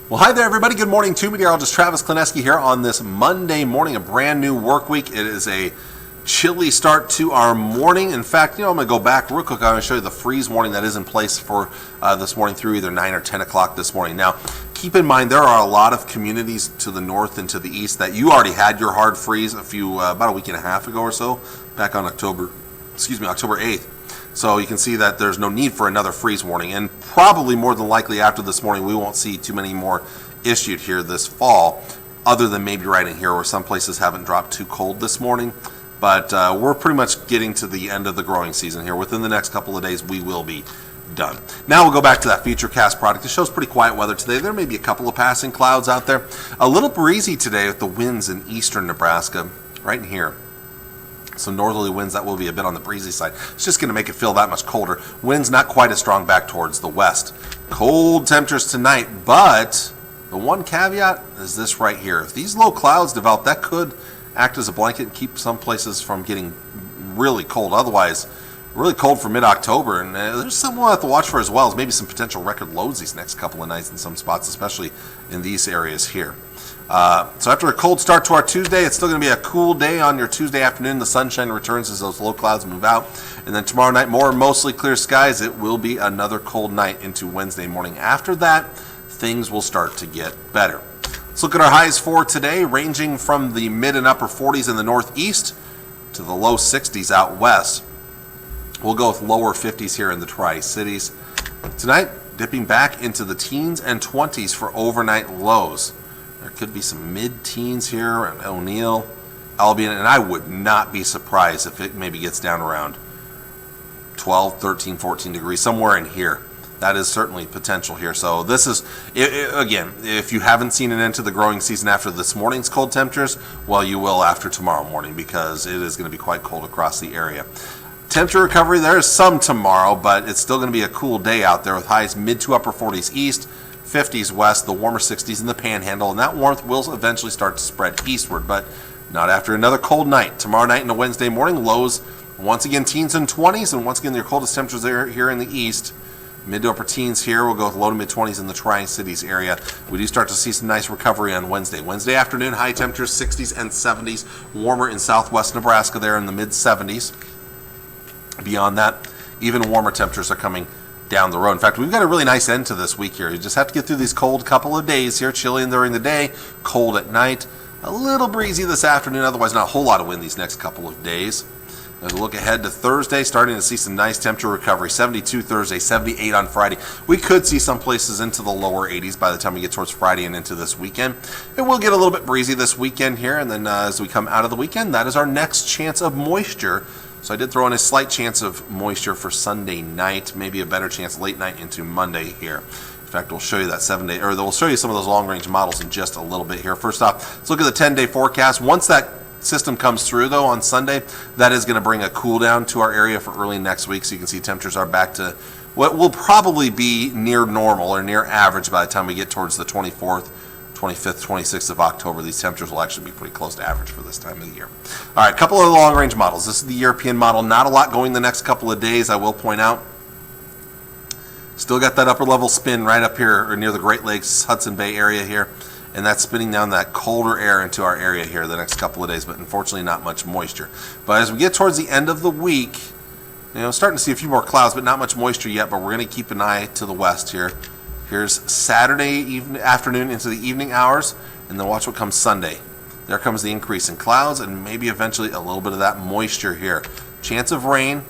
Well, hi there, everybody. Good morning. Meteorologist Travis Klineski here on this Monday morning, a brand new work week. It is a chilly start to our morning. In fact, I'm going to go back real quick. I'm going to show you the freeze warning that is in place for this morning through either 9 or 10 o'clock this morning. Now, keep in mind there are a lot of communities to the north and to the east that you already had your hard freeze about a week and a half ago or so, back on October 8th. So you can see that there's no need for another freeze warning, and probably more than likely after this morning we won't see too many more issued here this fall, other than maybe right in here where some places haven't dropped too cold this morning. But we're pretty much getting to the end of the growing season here. Within the next couple of days we will be done. Now we'll go back to that Futurecast product. It shows pretty quiet weather today. There may be a couple of passing clouds out there. A little breezy today with the winds in eastern Nebraska, right in here. Some northerly winds that will be a bit on the breezy side. It's just going to make it feel that much colder. Winds not quite as strong back towards the west. Cold temperatures tonight, but the one caveat is this right here. If these low clouds develop, that could act as a blanket and keep some places from getting really cold. Otherwise, really cold for mid-October, and there's something we'll have to watch for as well as maybe some potential record loads these next couple of nights in some spots, especially in these areas here. So after a cold start to our Tuesday, it's still going to be a cool day on your Tuesday afternoon. The sunshine returns as those low clouds move out. And then tomorrow night, more mostly clear skies. It will be another cold night into Wednesday morning. After that, things will start to get better. Let's look at our highs for today, ranging from the mid and upper 40s in the northeast to the low 60s out west. We'll go with lower 50s here in the Tri-Cities. Tonight, dipping back into the teens and 20s for overnight lows. There could be some mid-teens here in O'Neill, Albion, and I would not be surprised if it maybe gets down around 12, 13, 14 degrees, somewhere in here. That is certainly potential here. So this is, again, if you haven't seen an end to the growing season after this morning's cold temperatures, well, you will after tomorrow morning because it is going to be quite cold across the area. Temperature recovery, there is some tomorrow, but it's still going to be a cool day out there with highs mid to upper 40s east, 50s west, the warmer 60s in the panhandle, and that warmth will eventually start to spread eastward, but not after another cold night. Tomorrow night and a Wednesday morning, lows once again teens and 20s, and once again your coldest temperatures are here in the east. Mid to upper teens here. We'll go with low to mid 20s in the Tri-Cities area. We do start to see some nice recovery on Wednesday. Wednesday afternoon, high temperatures 60s and 70s, warmer in southwest Nebraska there in the mid 70s. Beyond that, even warmer temperatures are coming down the road. In fact, we've got a really nice end to this week here. You just have to get through these cold couple of days here, chilly during the day, cold at night, a little breezy this afternoon, otherwise not a whole lot of wind these next couple of days. As we look ahead to Thursday, starting to see some nice temperature recovery, 72 Thursday, 78 on Friday. We could see some places into the lower 80s by the time we get towards Friday and into this weekend. It will get a little bit breezy this weekend here, and then as we come out of the weekend, that is our next chance of moisture. So I did throw in a slight chance of moisture for Sunday night, maybe a better chance late night into Monday here. In fact, we'll show you that 7-day, or we'll show you some of those long-range models in just a little bit here. First off, let's look at the 10-day forecast. Once that system comes through, though, on Sunday, that is going to bring a cool down to our area for early next week. So you can see temperatures are back to what will probably be near normal or near average by the time we get towards the 24th, 25th, 26th of October. These temperatures will actually be pretty close to average for this time of the year. All right, a couple of long-range models. This is the European model. Not a lot going the next couple of days, I will point out. Still got that upper-level spin right up here or near the Great Lakes, Hudson Bay area here, and that's spinning down that colder air into our area here the next couple of days, but unfortunately not much moisture. But as we get towards the end of the week, starting to see a few more clouds, but not much moisture yet, but we're going to keep an eye to the west here. Here's Saturday afternoon into the evening hours, and then watch what comes Sunday. There comes the increase in clouds and maybe eventually a little bit of that moisture here. Chance of rain,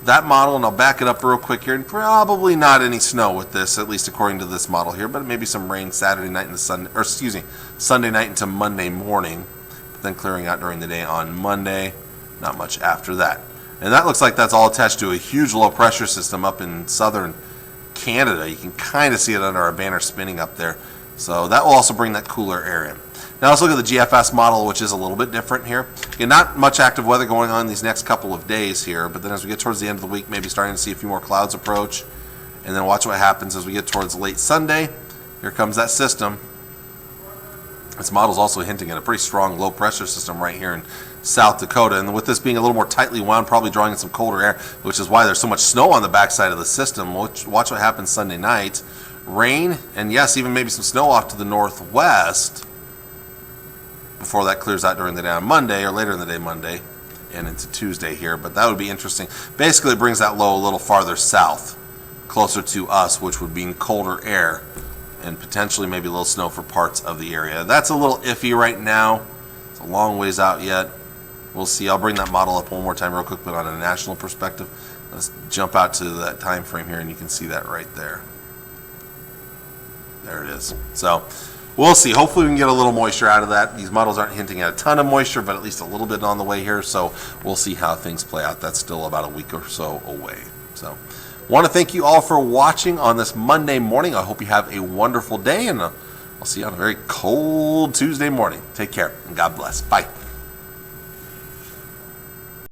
that model, and I'll back it up real quick here, and probably not any snow with this, at least according to this model here, but maybe some rain Saturday night into Sunday night into Monday morning, but then clearing out during the day on Monday. Not much after that. And that looks like that's all attached to a huge low pressure system up in southern Canada. You can kind of see it under our banner spinning up there. So that will also bring that cooler air in. Now let's look at the GFS model, which is a little bit different here. Again, not much active weather going on these next couple of days here, but then as we get towards the end of the week, maybe starting to see a few more clouds approach. And then watch what happens as we get towards late Sunday. Here comes that system. This model is also hinting at a pretty strong low pressure system right here in South Dakota, and with this being a little more tightly wound, probably drawing in some colder air, which is why there's so much snow on the backside of the system. Watch what happens Sunday night. rain, and yes, even maybe some snow off to the northwest before that clears out during the day on Monday or later in the day Monday and into Tuesday here. But that would be interesting. Basically, it brings that low a little farther south, closer to us, which would mean colder air and potentially maybe a little snow for parts of the area. That's a little iffy right now. It's a long ways out yet. We'll see. I'll bring that model up one more time real quick, but on a national perspective. Let's jump out to that time frame here, and you can see that right there. There it is. So we'll see. Hopefully we can get a little moisture out of that. These models aren't hinting at a ton of moisture, but at least a little bit on the way here. So we'll see how things play out. That's still about a week or so away. So want to thank you all for watching on this Monday morning. I hope you have a wonderful day, and I'll see you on a very cold Tuesday morning. Take care, and God bless. Bye.